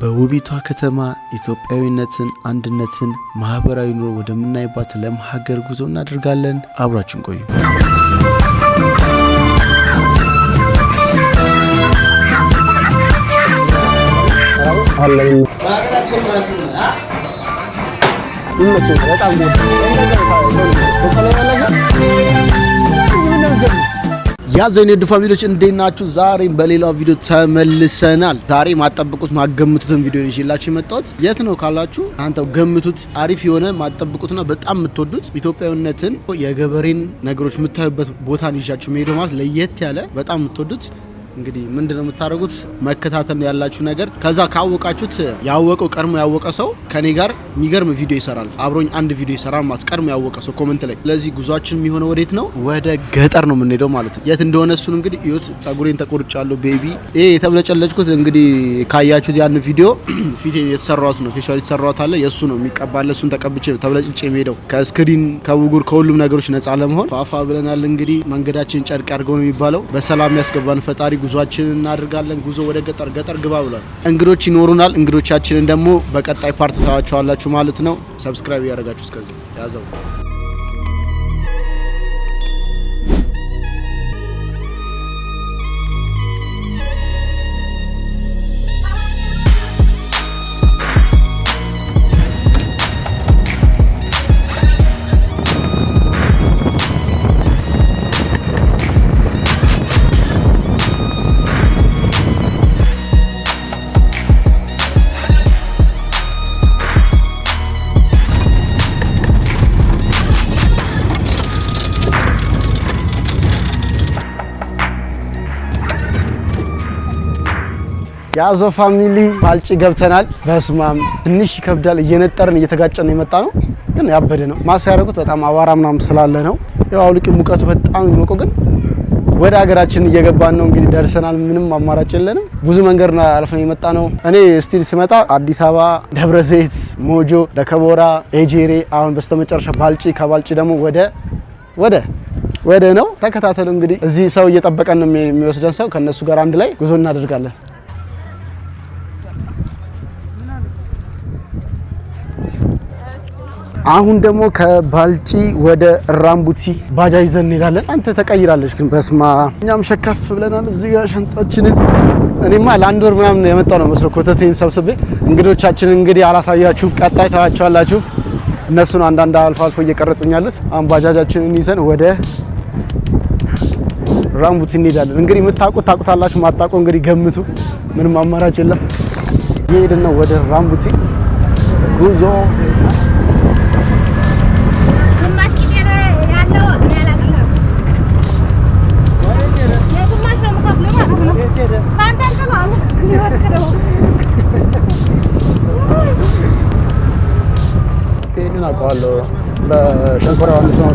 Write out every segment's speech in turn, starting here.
በውቢቷ ከተማ ኢትዮጵያዊነትን፣ አንድነትን፣ ማህበራዊ ኑሮ ወደምናይባት ለም ሀገር ጉዞ እናደርጋለን። አብራችን ቆዩ። ያዘን የዱ ፋሚሊዎች እንዴት ናችሁ? ዛሬ በሌላ ቪዲዮ ተመልሰናል። ዛሬ ማጠብቁት ማገምቱትን ቪዲዮ ይዤላችሁ የመጣሁት የት ነው ካላችሁ አንተው ገምቱት። አሪፍ የሆነ ማጠብቁትና በጣም የምትወዱት ኢትዮጵያዊነትን የገበሬን ነገሮች የምታዩበት ቦታን ይዣችሁ መሄድ ማለት ለየት ያለ በጣም የምትወዱት እንግዲህ ምንድነው የምታደርጉት? መከታተል ያላችሁ ነገር ከዛ ካወቃችሁት ያወቀው ቀድሞ ያወቀ ሰው ከኔ ጋር የሚገርም ቪዲዮ ይሰራል። አብሮኝ አንድ ቪዲዮ ይሰራል ማለት ቀድሞ ያወቀ ሰው ኮሜንት ላይ። ስለዚህ ጉዟችን የሚሆነው ወዴት ነው? ወደ ገጠር ነው የምንሄደው ማለት ነው። የት እንደሆነ እሱን እንግዲህ እዩት። ጸጉሬን ተቆርጫለሁ ቤቢ። የተብለጨለጭኩት እንግዲህ ካያችሁት ያን ቪዲዮ ፊቴን የተሰራሁት ነው ፌሻል የተሰራሁት አለ የሱ ነው የሚቀባለ። እሱን ተቀብቼ ነው ተብለጭልጬ የምሄደው ከስክሪን ከውጉር ከሁሉም ነገሮች ነፃ ለመሆን ፋፋ ብለናል። እንግዲህ መንገዳችን ጨርቅ አድርገው ነው የሚባለው። በሰላም ያስገባን ፈጣሪ። ጉዟችንን እናደርጋለን። ጉዞ ወደ ገጠር ግባ ብሏል። እንግዶች ይኖሩናል። እንግዶቻችንን ደግሞ በቀጣይ ፓርት ታያቸዋላችሁ ማለት ነው። ሰብስክራይብ ያደርጋችሁ እስከዚህ ያዘው። ያዘው ፋሚሊ ባልጪ ገብተናል። በስማም ትንሽ ይከብዳል። እየነጠርን እየተጋጨን የመጣ ነው ግን ያበደ ነው። ማሳ ያደረጉት በጣም አዋራ ምናምን ስላለ ነው። ያው አውልቂ ሙቀቱ በጣም ይሞቀው ግን ወደ ሀገራችን እየገባን ነው። እንግዲህ ደርሰናል። ምንም አማራጭ የለንም። ብዙ መንገድ አልፈን የመጣ ነው። እኔ ስቲል ስመጣ አዲስ አበባ፣ ደብረ ዘይት፣ ሞጆ፣ ደከቦራ፣ ኤጄሬ አሁን በስተመጨረሻ ባልጪ ከባልጪ ደግሞ ወደ ነው። ተከታተሉ እንግዲህ እዚህ ሰው እየጠበቀን ነው የሚወስደን ሰው። ከነሱ ጋር አንድ ላይ ጉዞ እናደርጋለን። አሁን ደግሞ ከባልጪ ወደ ራምቡቲ ባጃጅ ይዘን እንሄዳለን። አንተ ተቀይራለች ግን በስማ እኛም ሸከፍ ብለናል። እዚህ ጋር ሻንጣችንን እኔማ ለአንድ ወር ምናምን የመጣው ነው መስሎ ኮተቴን ሰብስቤ። እንግዶቻችንን እንግዲህ አላሳያችሁ፣ ቀጣይ ታያቸዋላችሁ። እነሱ ነው አንዳንድ አልፎ እየቀረጹኛሉት። አሁን ባጃጃችንን ይዘን ወደ ራምቡቲ እንሄዳለን። እንግዲህ የምታውቁት ታውቁታላችሁ፣ ማታውቁ እንግዲህ ገምቱ። ምንም አማራጭ የለም። እየሄድን ነው ወደ ራምቡቲ ጉዞ። ይሄንን አውቀዋለሁ። በሸንኮራ ዮሐንስ ነው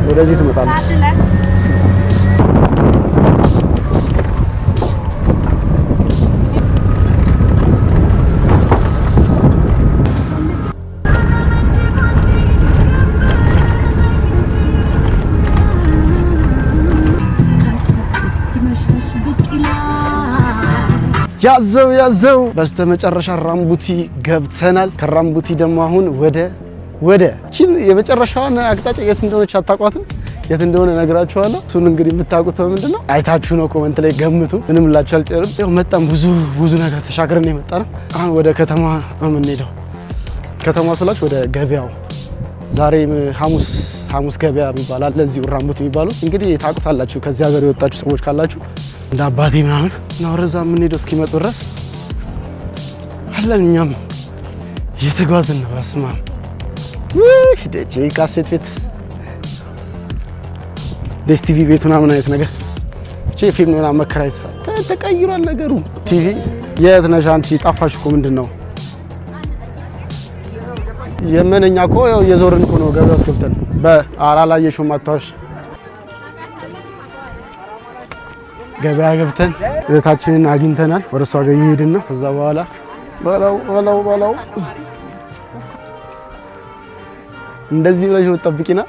ወደዚህ ትመጣለህ። ያዘው በስተመጨረሻ ራምቡቲ ገብተናል። ከራምቡቲ ደግሞ አሁን ወደ ቺን የመጨረሻዋን አቅጣጫ የት እንደሆነች አታውቋትም። የት እንደሆነ ነግራችኋለሁ። እሱን እንግዲህ የምታውቁት ምንድነው አይታችሁ ነው። ኮሜንት ላይ ገምቱ። ምንም ላችሁ አልጨርም። ያው መጣን ብዙ ነገር ተሻግረን የመጣነው። አሁን ወደ ከተማ ነው የምንሄደው። ከተማ ስላችሁ ወደ ገበያው። ዛሬ ሐሙስ ገበያ ይባላል ለዚህ ራምቡቲ የሚባለው። እንግዲህ ታውቁታላችሁ ከዚህ ሀገር የወጣችሁ ሰዎች ካላችሁ እንደ አባቴ ምናምን እና ወረዛ የምንሄደው እስኪመጡ ድረስ አለን። እኛም እየተጓዝን ነው። በስማ ደጄ ካሴት ቤት፣ ዴስ ቲቪ ቤት ምናምን አይነት ነገር ፊልም ምናምን መከራየት ተቀይሯል ነገሩ። ቲቪ የት ነሽ አንቺ? ጠፋሽ እኮ ምንድን ነው የመነኛ እኮ ያው እየዞርን እኮ ነው ገበያ ውስጥ ገብተን በአላላየሽው ማታወሽ ገበያ ገብተን እህታችንን አግኝተናል። ወደ እሷ ጋር እየሄድን ነው። ከዛ በኋላ በላው እንደዚህ ብለሽ ነው ጠብቂና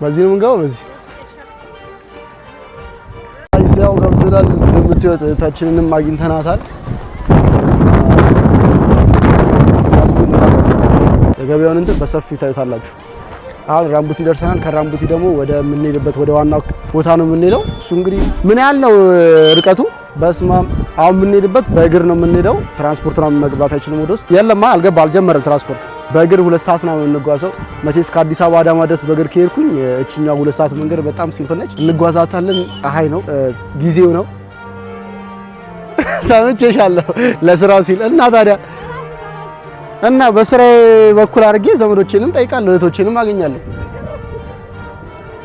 በዚህ ነው የምንገባው። በዚህ አይሰው ገብተናል። እንደምትወጥ እህታችንንም አግኝተናታል። ገበያውን እንትን በሰፊው ታዩታላችሁ። አሁን ራምቡቲ ደርሰናል። ከራምቡቲ ደግሞ ወደ ምንሄድበት ወደ ዋናው ቦታ ነው የምንሄደው። እሱ እንግዲህ ምን ያህል ነው ርቀቱ? በስማም አሁን የምንሄድበት በእግር ነው የምንሄደው። ትራንስፖርት ነው መግባት አይችልም ወደ ውስጥ የለማ አልጀመረም ትራንስፖርት። በእግር 2 ሰዓት ነው የምንጓዘው። መቼስ ከአዲስ አበባ አዳማ ድረስ በእግር ከሄድኩኝ እችኛው 2 ሰዓት መንገድ በጣም ሲምፕል ነች። እንጓዛታለን። ፀሐይ ነው ጊዜው ነው ሰምቼሻለሁ ለስራው ሲል እና ታዲያ እና በስራዬ በኩል አድርጌ ዘመዶቼንም ጠይቃለሁ እህቶቼንም አገኛለሁ።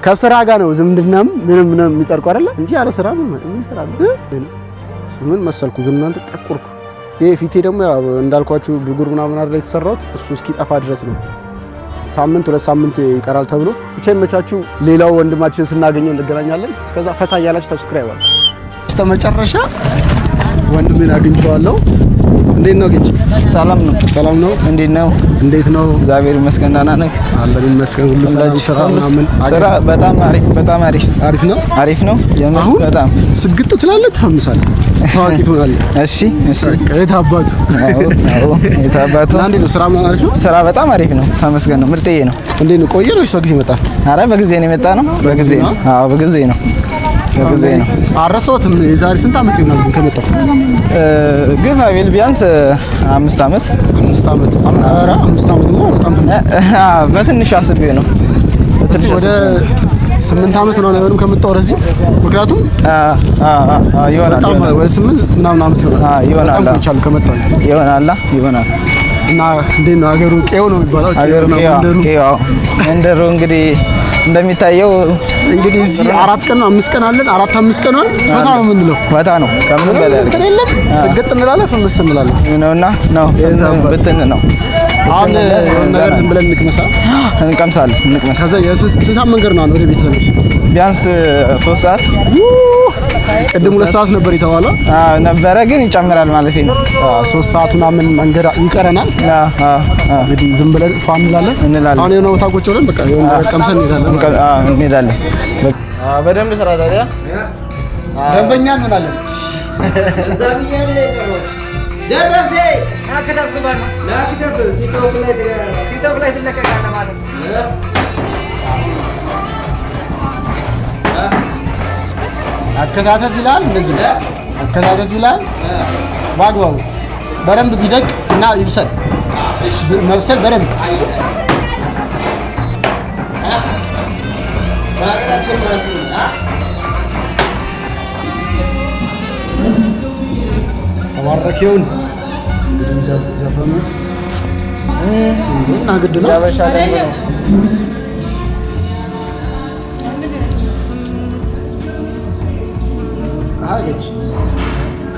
ከስራ ጋር ነው ዝምድናም ምንም የሚጠርቁ አይደለ እንጂ ያለ ስራ ምን ይሰራል? ምን መሰልኩ ግን እናንተ ጠቆርኩ። ይሄ ፊቴ ደግሞ እንዳልኳችሁ ብጉር ምናምን አይደል የተሰራሁት እሱ እስኪጠፋ ድረስ ነው። ሳምንት 2 ሳምንት ይቀራል ተብሎ ብቻ ይመቻችሁ። ሌላው ወንድማችን ስናገኘው እንገናኛለን። እስከዛ ፈታ እያላችሁ ሰብስክራይብ አድርጉ። እስከመጨረሻ ወንድሜን አግኝቼዋለሁ። እንዴት ነው ግን? ሰላም ነው። ሰላም ነው። እንዴት ነው? እንዴት ነው? እግዚአብሔር ይመስገን ደህና ነህ? አለን ይመስገን። ሁሉ ሰላም። ስራ በጣም አሪፍ ነው። አሪፍ ነው። አሁን በጣም ስግጥ ትላለህ፣ ትፈምሳለህ፣ ታዋቂ ትሆናለህ። እሺ የታባቱ እንዴት ነው? ስራ ምን አሪፍ ነው? ስራ በጣም አሪፍ ነው። ተመስገን ነው። ምርጥዬ ነው። እንዴት ነው? ቆየህ ወይስ በጊዜ መጣ? ኧረ በጊዜ ነው የመጣ ነው። በጊዜ ነው። አዎ በጊዜ ነው። በጊዜ ነው። አረሳሁትም። የዛሬ ስንት ዓመት ይሆናል ግን ከመጣሁ? ግፋ ቢል ቢያንስ 5 ዓመት። 5 ዓመት። ኧረ 5 ዓመትማ በጣም ትንሽ። በትንሽ አስቤ ነው። ወደ 8 ዓመት ነው ነገሩን ከመጣሁ ወደዚህ። ምክንያቱም ይሆናል ወደ 8 ምናምን ዓመት ይሆናል። በጣም ብቻ ከመጣሁ ይሆናል። እና እንዴት ነው ሀገሩ? ቄው ነው የሚባለው። ሀገሩ ቄው መንደሩ እንግዲህ እንደሚታየው እንግዲህ እዚህ 4 ቀን ነው 5 ቀን አለን። 4-5 ቀን ነው ፈታ ነው የምንለው። ፈታ ነው ከምንም በላይ አይደለም። ስግጥ እንላለን፣ ፈመስ እንላለን ነውና ነው በትን ነው። አሁን ነገር ዝም ብለን እንቀምሳለን። ከዛ የስንት መንገድ ነው ወደ ቤት ለመሄድ? ቢያንስ 3 ሰዓት። ቅድም 2 ሰዓት ነበር የተባለው ነበረ፣ ግን ይጨምራል ማለት ነው። 3 ሰዓት ምናምን መንገድ ይቀረናል። እንግዲህ ዝም ብለን ፋም እንላለን። አሁን የሆነ ቦታ ቁጭ ብለን በቃ የሆነ ቀምሰን እንሄዳለን። በደንብ ስራ ታዲያ ደንበኛ እንሆናለን። እዛ ብያለሁ የጠሮች ደረሴ አከታፍ ግባና ናክተፍ ቲክቶክ ላይ ትለቀቃለህ ማለት ነው። አከታተፍ ይላል እንደዚህ አከታተፍ ይላል። ባግባቡ በደንብ ቢደቅ እና ይብሰል። መብሰል በደንብ ተባረኪውን እንግዲህ ዘፈኑ እና ግድ ነው ያበሻ ደንብ ነው። አሃገች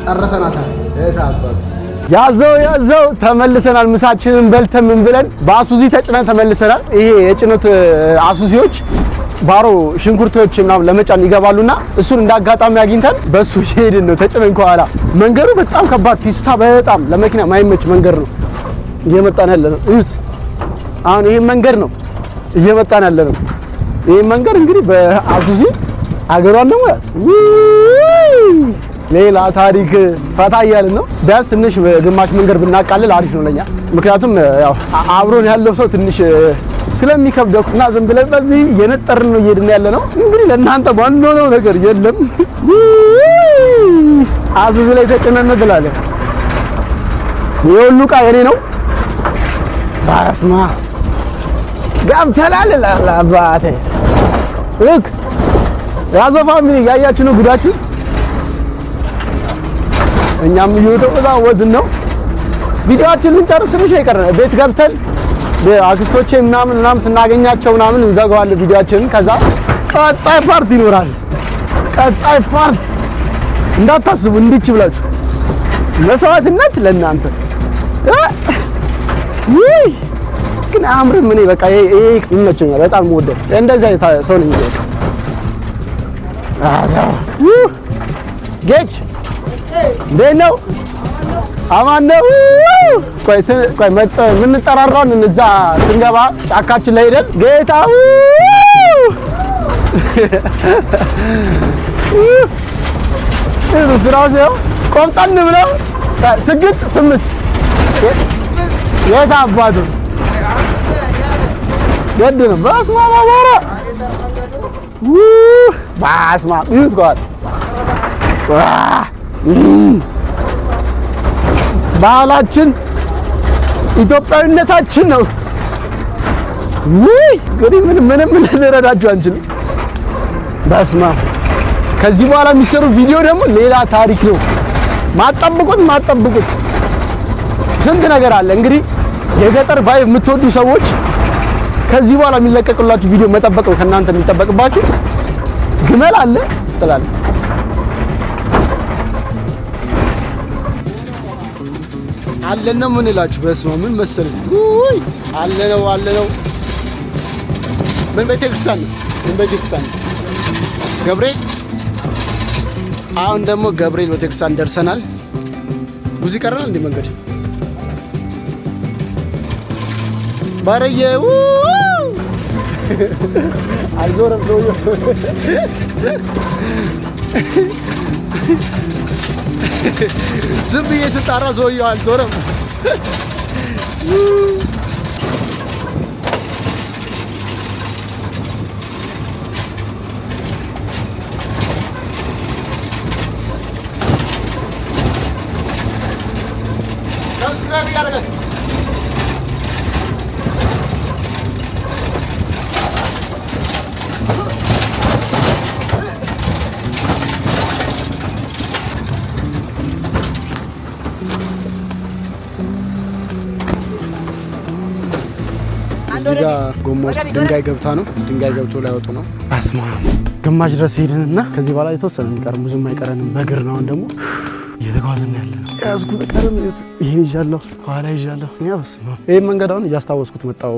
ጨርሰናታል። አባት ያዘው ተመልሰናል። ምሳችንን በልተን ምን ብለን በአሱዚ ተጭነን ተመልሰናል። ይሄ የጭነት አሱዚዎች ባሮ ሽንኩርቶች ምናምን ለመጫን ይገባሉና እሱን እንዳጋጣሚ አግኝተን በሱ ሄድን ነው ተጭነን። ከኋላ መንገዱ በጣም ከባድ ፒስታ፣ በጣም ለመኪና ማይመች መንገድ ነው እየመጣን ያለ ነው። እዩት። አሁን ይሄ መንገድ ነው እየመጣን ያለ ነው። ይሄ መንገድ እንግዲህ በአሱዚ አገሯን ነው ማለት ሌላ ታሪክ ፈታ እያልን ነው። ቢያንስ ትንሽ ግማሽ መንገድ ብናቃልል አሪፍ ነው ለኛ። ምክንያቱም ያው አብሮን ያለው ሰው ትንሽ ስለሚከብደውና ዝም ብለን በዚህ እየነጠርን ነው እየሄድን ያለ ነው። እንግዲህ ለእናንተ ባንሆነው ነገር የለም። አዙዙ ላይ ተጭነን እንላለን። የሁሉ ዕቃ የኔ ነው። ባስማ ገብተናል አባቴ። ልክ ያዘ ፋሚሊ ያያችሁ ነው ጉዳችሁ። እኛም እየተወዛወዝን ነው። ቪዲዮአችን ልንጨርስ ትንሽ አይቀርም። ቤት ገብተን አክስቶቼ ምናምን ስናገኛቸው ምናምን እንዘጋዋለን ቪዲዮአችንን። ከዛ ቀጣይ ፓርት ይኖራል። ቀጣይ ፓርት እንዳታስቡ እንዲች ብላችሁ መስዋዕትነት ለእናንተ ግን አምርም። እኔ በቃ ይሄ ይመቸኛል በጣም ወደው እንደዚህ አይነት ሰው ነኝ። አዛው ጌች እንዴት ነው? አማን ነው? ቆይ የምንጠራራውን እዛ ስንገባ ጫካችን ላይ ሄደን ጌታው ስራው ሲሆን ቆምጠን ብለው ስግጥ ፍምስ የት አባቱ ገድ ነው። በስመ አብ አቧራ በስመ አብ ይሁት ጓት ባህላችን ኢትዮጵያዊነታችን ነው። እንግዲህ ምንም ልንረዳችሁ አንችልም። በስመ አብ ከዚህ በኋላ የሚሰሩ ቪዲዮ ደግሞ ሌላ ታሪክ ነው። ማጠብቁት ስንት ነገር አለ። እንግዲህ የገጠር ቫይብ የምትወዱ ሰዎች ከዚህ በኋላ የሚለቀቅላችሁ ቪዲዮ መጠበቅ ነው ከእናንተ የሚጠበቅባችሁ። ግመል አለ ትላለች አለና ምን እላችሁ። በስመ አብ ምን መሰለኝ አለነው ምን ቤተክርስቲያን ገብርኤል። አሁን ደግሞ ገብርኤል ቤተክርስቲያን ደርሰናል። ብዙ ይቀረናል እንደ መንገድ ባረየው አልዞረም ሰውዬው ዝም ብዬ ስጣራ ሰውዬው አልዞረም። ሰብስክራይብ ያደርጋል። እዚህ ጋር ጎማው ድንጋይ ገብታ ነው። ድንጋይ ገብቶ ላይ ወጡ ነው። አስማ ግማሽ ድረስ ሄድንና ከዚህ በኋላ የተወሰነ የሚቀር ብዙም አይቀረንም። በእግር ነው አሁን ደግሞ እየተጓዝን ያለ ነው። ያዝኩት ቀረም ይሄን ይዣለሁ፣ ኋላ ይዣለሁ። ያውስማ ይሄ መንገድ አሁን እያስታወስኩት መጣው።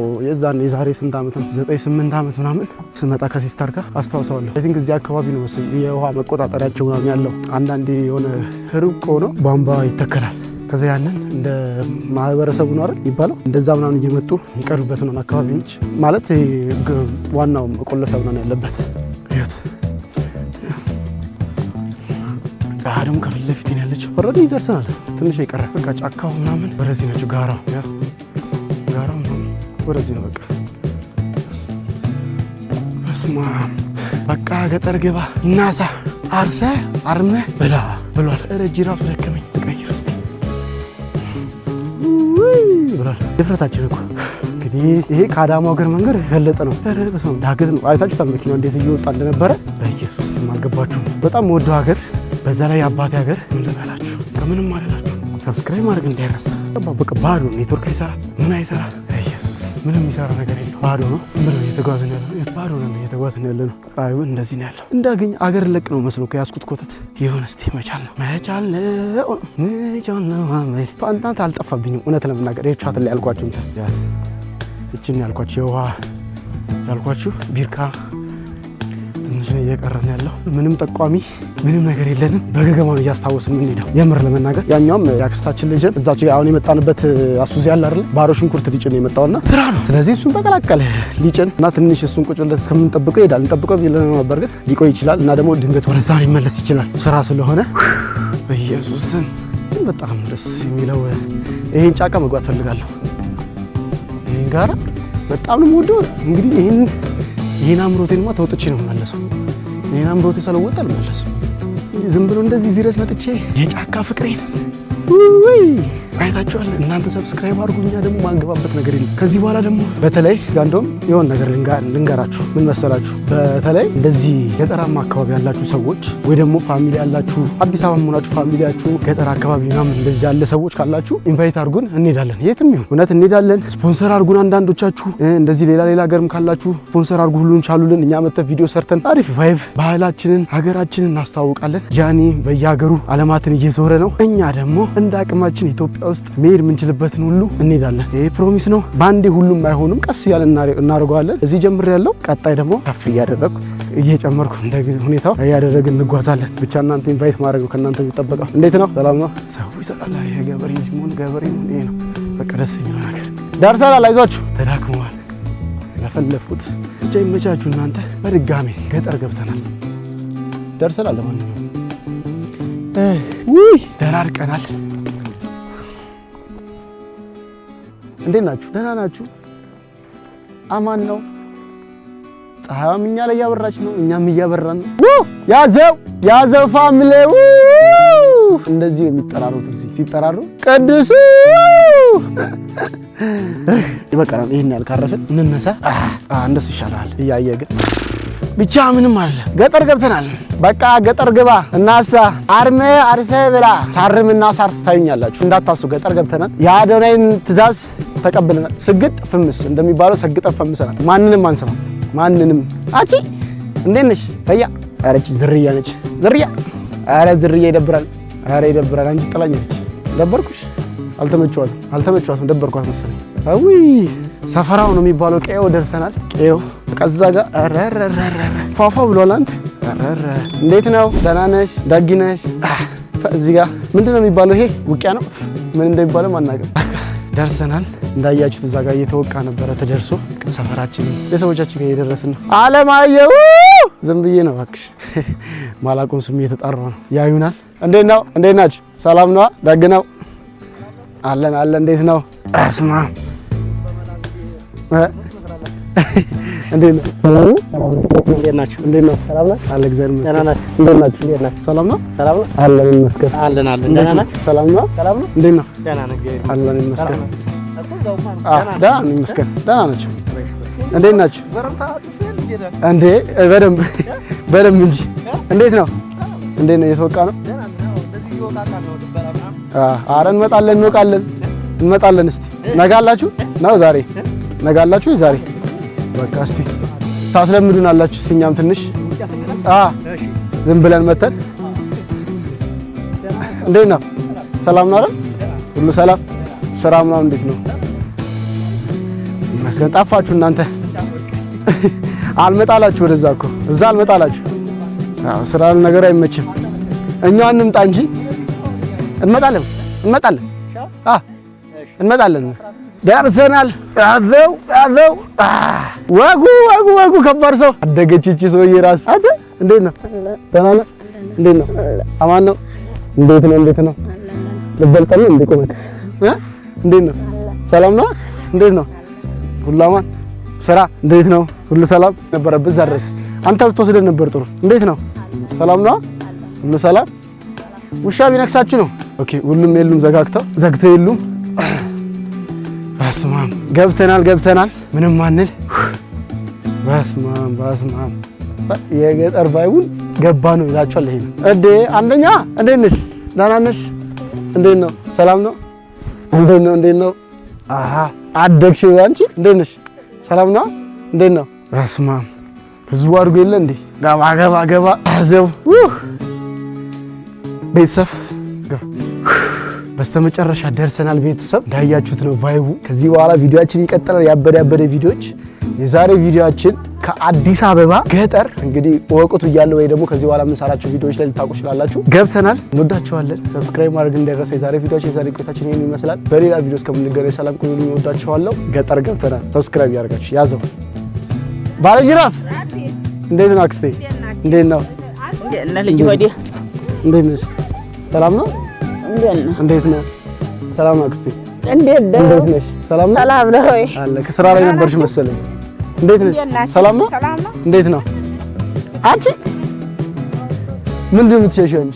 የዛሬ ስንት ዓመት ነው 9-8 ዓመት ምናምን ስመጣ ከሲስተር ጋር አስታውሳለሁ። አይ ቲንክ እዚህ አካባቢ ነው መሰለኝ የውሃ መቆጣጠሪያቸው ምናምን ያለው። አንዳንዴ የሆነ ርቆ ነው ቧንቧ ይተከላል። ከዛ ያንን እንደ ማህበረሰቡ ነው አይደል ይባላል እንደዛ ምናምን እየመጡ የሚቀዱበት ነው አካባቢ ነች ማለት ዋናው መቆለፊያ ምናምን ያለበት እዩት። ዛሬም ከፊት ለፊት ነው ያለችው። ኦልሬዲ ደርሰናል። ትንሽ ይቀር በቃ ጫካው ምናምን ወደዚህ ነው። ጋራው ምናምን ወደዚህ ነው በቃ። በስማ በቃ ገጠር ግባ እናሳ አርሰ አርመ ብላ ብሏል። ረጅ ራሱ ደከመኝ ተቀይር እስቲ ብሏል። ድፍረታችን እኮ እንግዲህ ይሄ ከአዳማው ሀገር መንገድ የፈለጠ ነው። ኧረ በስመ አብ ዳገት ነው። አይታችሁታል መኪናው እንዴት እየወጣ እንደነበረ። በኢየሱስ ስም አልገባችሁም። በጣም ወደው ሀገር በዛ ላይ አባቴ ሀገር ምን ልበላችሁ። ከምንም አላላችሁ ሰብስክራይብ ማድረግ እንዳይረሳ። በቃ ባዶ ኔትወርክ አይሰራ ምን አይሰራ። ኢየሱስ ምንም የሚሰራ ነገር የለም። ባዶ ነው። ምንም እየተጓዝን ያለ ነው። ባዶ ነው እየተጓዝን ያለ ነው። አይ እንደዚህ ነው ያለው። እንዳገኝ አገር ለቅ ነው መስሎ ከያዝኩት ኮተት ይሁን እስቲ መቻል ነው አመል ፋንታንት አልጠፋብኝም። እውነት ለመናገር የቻት ላይ ያልኳችሁ እቺን ያልኳችሁ የውሃ ያልኳችሁ ቢርካ ትንሽ ነው እየቀረን ያለው። ምንም ጠቋሚ ምንም ነገር የለንም። በገገማው እያስታወስን የምንሄደው የምር ለመናገር ያኛውም ያክስታችን ልጅ እዛች አሁን የመጣንበት አሱዚ ያለ አይደል ባሮ ሽንኩርት ሊጭን የመጣውና ስራ ነው። ስለዚህ እሱን ተቀላቀለ ሊጭን እና ትንሽ እሱን ቁጭ ብለን እስከምንጠብቀው ይሄዳል። እንጠብቀው ቢለን ነበር ግን ሊቆይ ይችላል እና ደግሞ ድንገት ወደዛ ሊመለስ ይችላል ስራ ስለሆነ። በኢየሱስን በጣም ደስ የሚለው ይሄን ጫካ መግባት ፈልጋለሁ። ይሄን ጋራ በጣም ነው የምወደው። እንግዲህ ይሄን አምሮቴንማ ተወጥቼ ነው የምመለሰው። ይሄን አምሮቴ ሳልወጣ አልመለስም። ዝም ብሎ እንደዚህ እዚህ ድረስ መጥቼ የጫካ ፍቅሬን ወይ አይታችኋል እናንተ። ሰብስክራይብ አድርጉ። እኛ ደግሞ ማንገባበት ነገር የለም ከዚህ በኋላ ደግሞ በተለይ ጋንዶም የሆነ ነገር ልንገራችሁ። ምን መሰላችሁ? በተለይ እንደዚህ ገጠራማ አካባቢ ያላችሁ ሰዎች ወይ ደግሞ ፋሚሊ ያላችሁ አዲስ አበባ ሆናችሁ ፋሚሊያችሁ ገጠር አካባቢ ምናምን እንደዚህ ያለ ሰዎች ካላችሁ ኢንቫይት አድርጉን። እንሄዳለን፣ የትም ይሁን እውነት እንሄዳለን። ስፖንሰር አድርጉን። አንዳንዶቻችሁ እንደዚህ ሌላ ሀገርም ካላችሁ ስፖንሰር አድርጉ። ሁሉን ቻሉልን። እኛ መጥተን ቪዲዮ ሰርተን አሪፍ ቫይብ ባህላችንን ሀገራችንን እናስተዋውቃለን። ጃኒ በየሀገሩ አለማትን እየዞረ ነው። እኛ ደግሞ እንደ አቅማችን ኢትዮጵያ ውስጥ መሄድ የምንችልበትን ሁሉ እንሄዳለን። ይሄ ፕሮሚስ ነው። ባንዴ ሁሉም አይሆንም፣ ቀስ እያለን እናደርገዋለን። እዚህ ጀምር ያለው ቀጣይ ደግሞ ከፍ እያደረግኩ እየጨመርኩ እንደ ሁኔታው እያደረግን እንጓዛለን። ብቻ እናንተ ኢንቫይት ማድረግ ነው ከእናንተ የሚጠበቀው። እንዴት ነው? ሰላም ነው? ሰው ይሰራል። የገበሬ ልጅ መሆን ገበሬ ነው። ይሄ ነው በቃ ደስ የሚለው ነገር። ደርሰናል። አይዟችሁ፣ ተዳክመዋል። ለፈለፍኩት ብቻ ይመቻችሁ እናንተ። በድጋሜ ገጠር ገብተናል። ደርሰናል። ለማንኛውም ውይ ደራርቀናል። እንዴት ናችሁ? ደህና ናችሁ? አማን ነው። ፀሐይዋም እኛ ላይ እያበራች ነው፣ እኛም እያበራን ነው። ያዘው ፋሚሊ እንደዚህ የሚጠራሩት እዚህ ሲጠራሩ ቅዱስ ይበቃናል። ይሄን ያህል ካረፍን እንነሳ። እንደሱ ይሻላል። እያየ ግን ብቻ ምንም አለ። ገጠር ገብተናል። በቃ ገጠር ግባ እናሳ አርሜ አርሰ ብላ ሳርምና ሳርስ ታዩኛላችሁ እንዳታስቡ። ገጠር ገብተናል። የአዶናይን ትእዛዝ ተቀብለናል። ስግጥ ፍምስ እንደሚባለው ሰግጠን ፈምሰናል። ማንንም አንሰማ ማንንም። አቺ እንዴት ነሽ? ፈያ አረች ዝርያ ነች። ዝርያ አረ ዝርያ ይደብራል። አረ ይደብራል። አንቺ ጥላኛለች። ደበርኩሽ? አልተመቸዋትም። ደበርኳት መሰለኝ። አዊ ሰፈራው ነው የሚባለው። ቀዬው ደርሰናል። ቀዬው ከዛ ጋር አረረረረ ፏፏ ብሏል። አንተ አረረ እንዴት ነው? ደህና ነሽ? ዳጊ ነሽ? እዚህ ጋር ምንድነው የሚባለው? ይሄ ውቂያ ነው። ምን እንደሚባለው ማናገር ደርሰናል። እንዳያችሁት እዛ ጋር እየተወቃ ነበረ ተደርሶ ሰፈራችን ቤተሰቦቻችን ጋር እየደረስን ነው። አለማየሁ ዝም ብዬ ነው እባክሽ። ማላቆም ስም እየተጣራው ነው። ያዩናል። እንዴት ነው? እንዴት ናችሁ? ሰላም ነው? ደግ ነው? አለን። እንዴት ነው? አስማ እንዴት ነው? እንዴት ናችሁ? እንዴት ነው? ሰላም ነው? አለ እግዚአብሔር ይመስገን። እንዴት ናችሁ? እንዴት ናችሁ? ሰላም ነው? ሰላም ነው? አለን ይመስገን። አለን። ደህና ናችሁ? ሰላም ነው? ሰላም ነው? እንዴት ነው? ደህና ነው። አለን ይመስገን። ደህና ነው ይመስገን። ደህና ናችሁ? እንዴት ናችሁ? እንዴ በደንብ እንጂ። እንዴት ነው? እንዴት ነው? እየተወቃ ነው? ኧረ እንመጣለን። እስቲ ነጋላችሁ ነው ዛሬ? ነጋላችሁ ዛሬ? በቃ እስቲ ታስለምዱናላችሁ። እስቲ እኛም ትንሽ ዝም ብለን መተን። እንዴት ነው? ሰላም ነው አይደል? ሁሉ ሰላም? ስራ ምናምን እንዴት ነው? ይመስገን። ጠፋችሁ እናንተ። አልመጣላችሁ ወደዛ እኮ እዛ አልመጣላችሁ። ስራ ነገር አይመችም። እኛ እንምጣ እንጂ እንመጣለን። ደርሰናል። ያዘው ወጉ ከባድ ሰው አደገች እቺ ሰውዬ ራስ። አንተ እንዴት ነው? ደህና ነህ? እንዴት ነው? አማን ነው? እንዴት ነው? ልበልጠን እንዴ? ቆመክ እንዴት ነው? ሰላም ነው? እንዴት ነው? ሁሉ አማን? ስራ እንዴት ነው? ሁሉ ሰላም ነበረብህ? ዛሬስ አንተ ብትወስደን ነበር ጥሩ። እንዴት ነው? ሰላም ነው? ሁሉ ሰላም? ውሻ ቢነክሳችሁ ነው? ኦኬ። ሁሉም የሉም፣ ዘግተው የሉም። በስማም ገብተናል። ምንም ማንል በስማም የገጠር ቫይቡን ገባ ነው ይላችኋል። ይሄ ነው እዴ አንደኛ። እንዴት ነሽ? ደህና ነሽ? እንዴት ነው? ሰላም ነው? እንዴት ነው? አደግሽ አንቺ? እንዴት ነሽ? ሰላም ነው? እንዴት ነው? በስማም ህዝቡ አድርጎ የለ እንዴ? ገባ አዘው ቤተሰብ በስተመጨረሻ ደርሰናል። ቤተሰብ እንዳያችሁት ነው ቫይቡ። ከዚህ በኋላ ቪዲዮአችን ይቀጥላል። ያበደ ቪዲዮዎች። የዛሬ ቪዲዮአችን ከአዲስ አበባ ገጠር እንግዲህ ወቁት እያለ ወይ ደግሞ ከዚህ በኋላ የምንሰራቸው ቪዲዮዎች ላይ ልታውቁ ይችላላችሁ። ገብተናል። እንወዳችኋለን። ሰብስክራይብ ማድረግ እንዳይረሳ። የዛሬ ቪዲዮአችን የዛሬ ቆይታችን ይሄን ይመስላል። በሌላ ቪዲዮ እስከምንገናኝ ሰላም ቆዩ። እንወዳችኋለሁ። ገጠር ገብተናል። ሰብስክራይብ ያደርጋችሁ ያዘው። ባለ ጅራፍ እንዴት ነው? አክስቴ እንዴት ነው? ልጅ ወዲ እንዴት ነሽ? ሰላም ነው? እንዴት ነው? ሰላም አክስቴ እንዴት ነሽ? ሰላም ነው? ሰላም ነው ወይ? አለ ከስራ ላይ ነበርሽ መሰለኝ። እንዴት ነሽ? ሰላም ነው? እንዴት ነው? አንቺ ምንድን ነው የምትሸሺው? እንጂ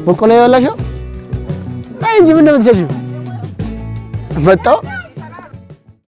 በቆሎ ያላሽው እንጂ ምንድን ነው የምትሸሺው? መጣው